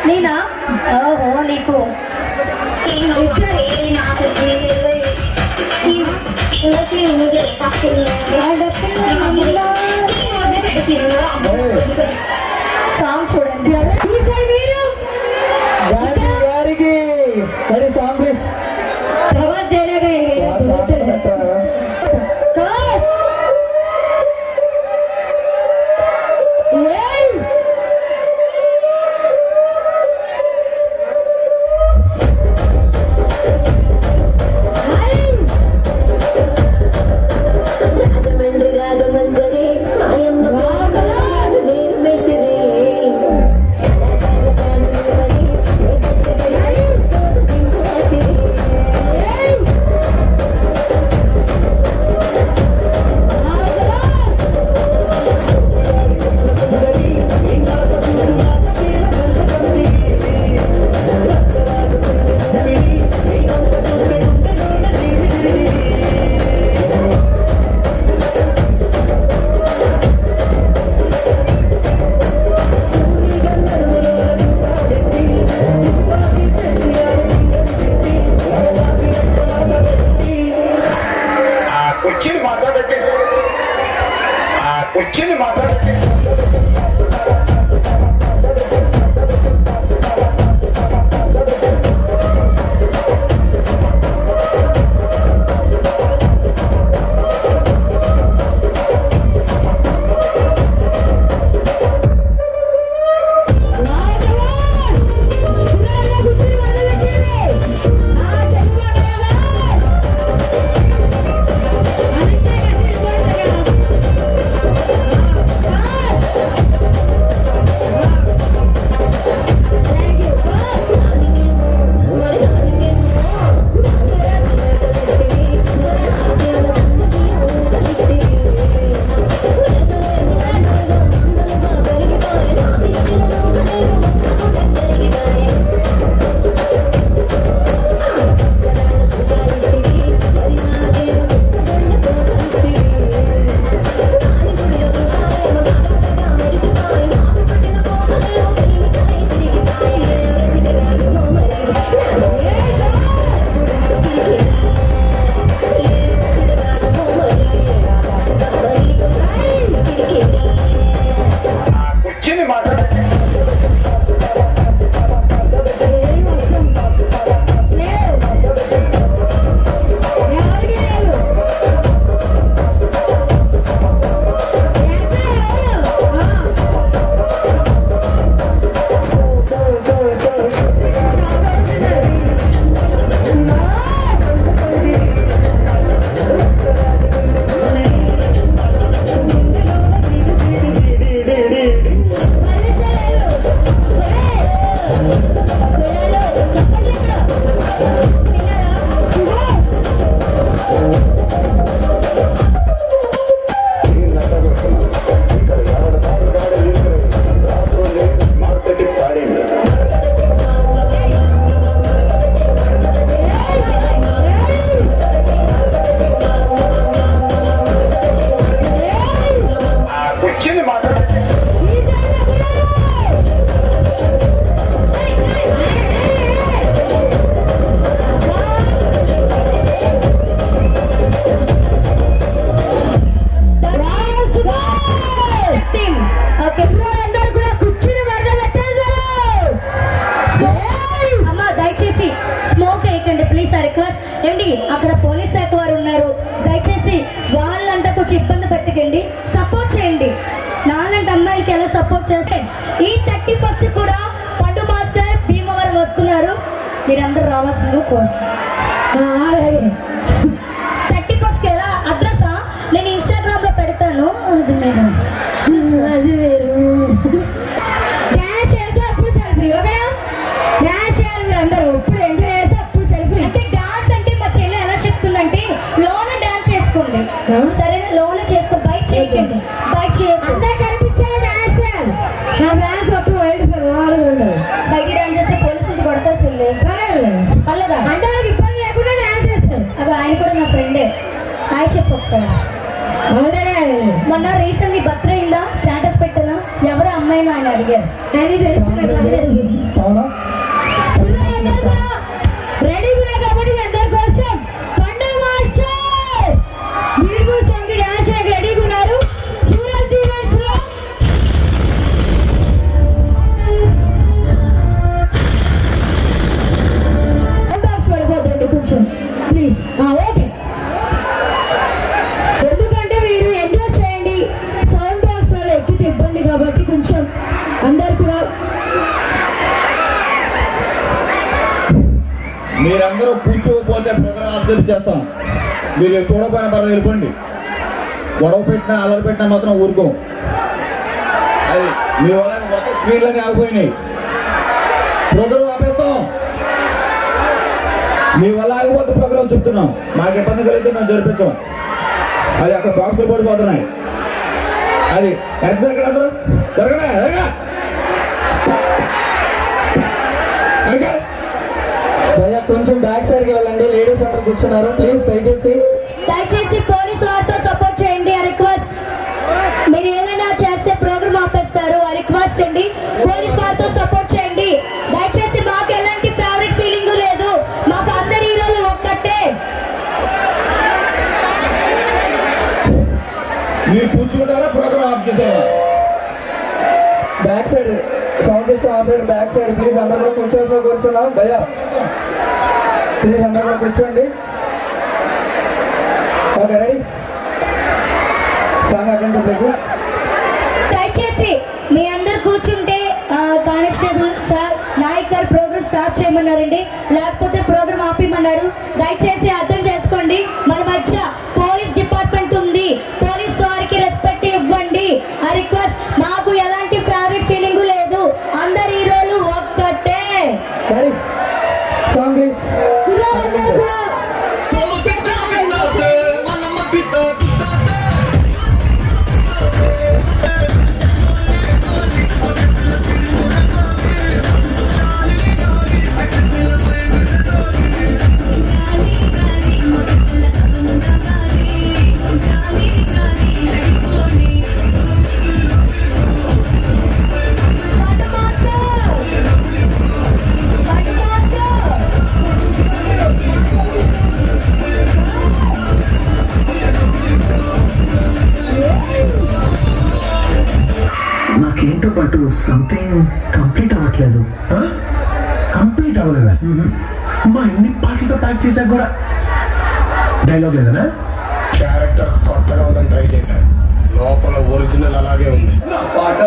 నేనా? ఓహో నీకు సాంగ్ చూడండి. గారికి మరి సాంగ్ ప్లీజ్. వచ్చింది మాట్లాడండి. అక్కడ పోలీస్ శాఖ వారు ఉన్నారు, దయచేసి వాళ్ళంతా కొంచెం ఇబ్బంది పెట్టకండి, సపోర్ట్ చేయండి. నాలాంటి అమ్మాయిలకి ఎలా సపోర్ట్ చేస్తే ఈ 31st కూడా పండు మాస్టర్ భీమవరం వస్తున్నారు, మీరందరూ రావాల్సిందిగా కోరుచు. 31st ఎలా అడ్రసా నేను ఇన్స్టాగ్రామ్ లో పెడతాను, అది మీరు చూసి వేరు డాన్స్ చేస్తే అప్పుడు సెల్ఫీ, ఓకేనా? డాన్స్ చేయాలి మీరు అందరూ, ఇప్పుడు ఎంజాయ్ చేస్తే అప్పుడు సెల్ఫీ. అంటే డాన్స్ అంటే మా చెల్లి ఎలా చెప్తుందంటే లోన డాన్స్ చేసుకోండి, సరేనా? లోన చేసుకో, బయట చేయకండి, బయట చేయకండి, అంతా కనిపించే డాన్స్ చేయాలి. నా డాన్స్ అప్పుడు బయట బయట డాన్స్ చేస్తే పోలీసులు కొడతారు చెల్లి, పర్లేదా? అంటే వాళ్ళకి ఇబ్బంది లేకుండా డాన్స్ చేస్తారు. అది ఆయన కూడా నా ఫ్రెండే, హాయ్ చెప్పు ఒకసారి. మొన్న రీసెంట్లీ బర్త్డే అయిందా, స్టేటస్ పెట్టనా, ఎవరు అమ్మాయి అని ఆయన అడిగారు. కానీ అవునా రెడీ ఉన్నాయి కాబట్టి మీ అందరి కోసం పండు మాస్టర్ వీడియో సాంగ్ డాన్స్ రెడీగా ఉన్నారు. సూరజ్ ఈవెంట్స్ లో పడిపోతుంది కొంచెం ప్లీజ్. ఓకే, ఎందుకంటే మీరు ఎంజాయ్ చేయండి. సౌండ్ బాక్స్ వల్ల ఎక్కితే ఇబ్బంది కాబట్టి కొంచెం అందరు కూడా మీరందరూ కూర్చోకపోతే ప్రోగ్రామ్ అబ్జర్వ్ చేస్తాం. మీరు చూడకపోయినా పర్వాలేదు, వెళ్ళిపోండి. గొడవ పెట్టినా అలరి పెట్టినా మాత్రం ఊరుకోం. అది మీ వల్ల మొత్తం స్క్రీన్లన్నీ ఆగిపోయినాయి. ప్రోగ్రామ్ ఆపేస్తాం. మీ వల్ల ఆగిపోతే ప్రోగ్రామ్ చెప్తున్నాం. మాకు ఇబ్బంది కలిగితే మేము జరిపించాం. అది అక్కడ బాక్సులు పడిపోతున్నాయి. అది ఎంత జరగడం అందరూ జరగడా భయ్యా కొంచెం బ్యాక్ సైడ్కి వెళ్ళండి. లేడీస్ అందరూ కూర్చున్నారు. ప్లీజ్ దయచేసి పోలీస్ వారితో సపోర్ట్ చేయండి. ఆ రిక్వెస్ట్. మీరు ఏమైనా చేస్తే ప్రోగ్రామ్ ఆపేస్తారు. ఆ రిక్వెస్ట్ అండి. పోలీస్ వారితో సపోర్ట్ చేయండి దయచేసి. మాకు ఎలాంటి ఫేవరెట్ ఫీలింగ్ లేదు. మాకు అందరి హీరోలు ఒక్కటే. మీరు కూర్చుంటారా ప్రోగ్రామ్ ఆఫ్ చేసేవా? Back side sound system operator back side please అందరూ కూర్చోవలసిన కూర్చున్నాం. భయ్యా ప్లీజ్ అందరూ కూర్చోండి. Okay ready song attend please. దయచేసి మీ అందరు కూర్చుంటే కానిస్టేబుల్ సార్ నాయక్ గారు ప్రోగ్రామ్ స్టార్ట్ చేయమన్నారండి, లేకపోతే ప్రోగ్రామ్ ఆపిమన్నారు. దయచేసి అర్థం చేసుకోండి. మన మధ్య పోలీస్ డిపార్ట్మెంట్ ఉంది. పోలీస్ వారికి రెస్పెక్ట్ ఇవ్వండి. ఆ రిక్వెస్ట్. మాకు ఎలాంటి ఫేవరెట్ ఫీలింగ్ లేదు. అందరి హీరోలు ఒక్కటే. Ready song please. హీరోలందరూ కూడా నాకేంటో పట్టు సంథింగ్ కంప్లీట్ అవ్వట్లేదు. కంప్లీట్ అవ్వలేదా? అమ్మా ఇన్ని పాటలతో ప్యాక్ చేశాక కూడా డైలాగ్ లేదనా? క్యారెక్టర్ కొత్తగా ఉందని ట్రై చేశాను. లోపల ఒరిజినల్ అలాగే ఉంది. పాట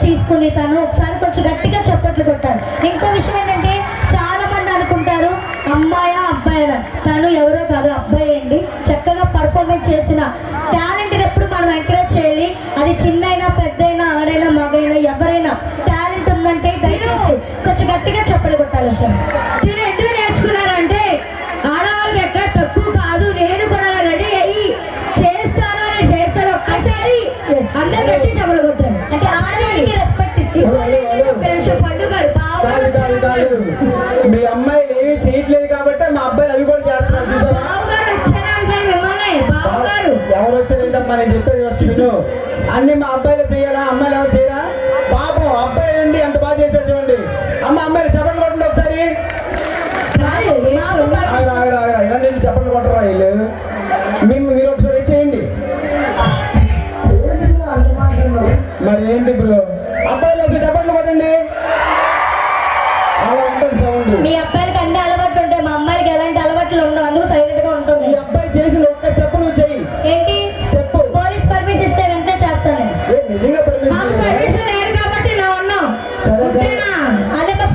తీసుకుంది తను. ఒకసారి కొంచెం గట్టిగా చప్పట్లు కొట్టాలి. ఇంకో విషయం ఏంటంటే చాలా మంది అనుకుంటారు అమ్మాయా అబ్బాయినా, తను ఎవరో కాదు అబ్బాయి అండి. చక్కగా పర్ఫార్మెన్స్ చేసిన టాలెంట్ ఎప్పుడు మనం ఎంకరేజ్ చేయాలి. అది చిన్నైనా పెద్దైనా ఆడైనా మగైనా ఎవరైనా టాలెంట్ ఉందంటే దయచేసి కొంచెం గట్టిగా చప్పట్లు కొట్టాలి. అసలు నేను ఎందుకు నేర్చుకున్నానంటే ఆడవాళ్ళకి ఎక్కడ తక్కువ కాదు. నేను కూడా రెడీ అయ్యి చేస్తాను అని చేస్తాను. ఒక్కసారి అందరు గట్టి చప్పట్లు కొట్టాను అంటే ఆడవాళ్ళకి రెస్పెక్ట్ ఇస్తుంది. ఒక్క నిమిషం పండుగ కాదు కాదు కాదు, మీ అమ్మాయిలు ఏమీ చేయట్లేదు కాబట్టి మా అబ్బాయిలు అవి కూడా చేస్తున్నారు. చూసావా? బావగారు వచ్చారంటే మిమ్మల్ని బావగారు ఎవరు వచ్చారంటమ్మా, నేను చెప్పేది ఫస్ట్ విను. అన్ని మా అబ్బాయిలు చేయాలా, అమ్మాయిలు ఎవరు చేయరా? పాపం అబ్బాయి అండి ఎంత బాగా చేశాడు చూడండి. అమ్మాయిలు చెప్పండి కొట్టండి ఒకసారి. ఇలాంటి చెప్పండి కొట్టరా వీళ్ళు. మీరు ఒకసారి చేయండి. మరి ఏంటి బ్రో, అబ్బాయిలు చెప్పండి కొట్టండి. అలా ఉంటుంది సౌండ్. మీ అబ్బాయిలు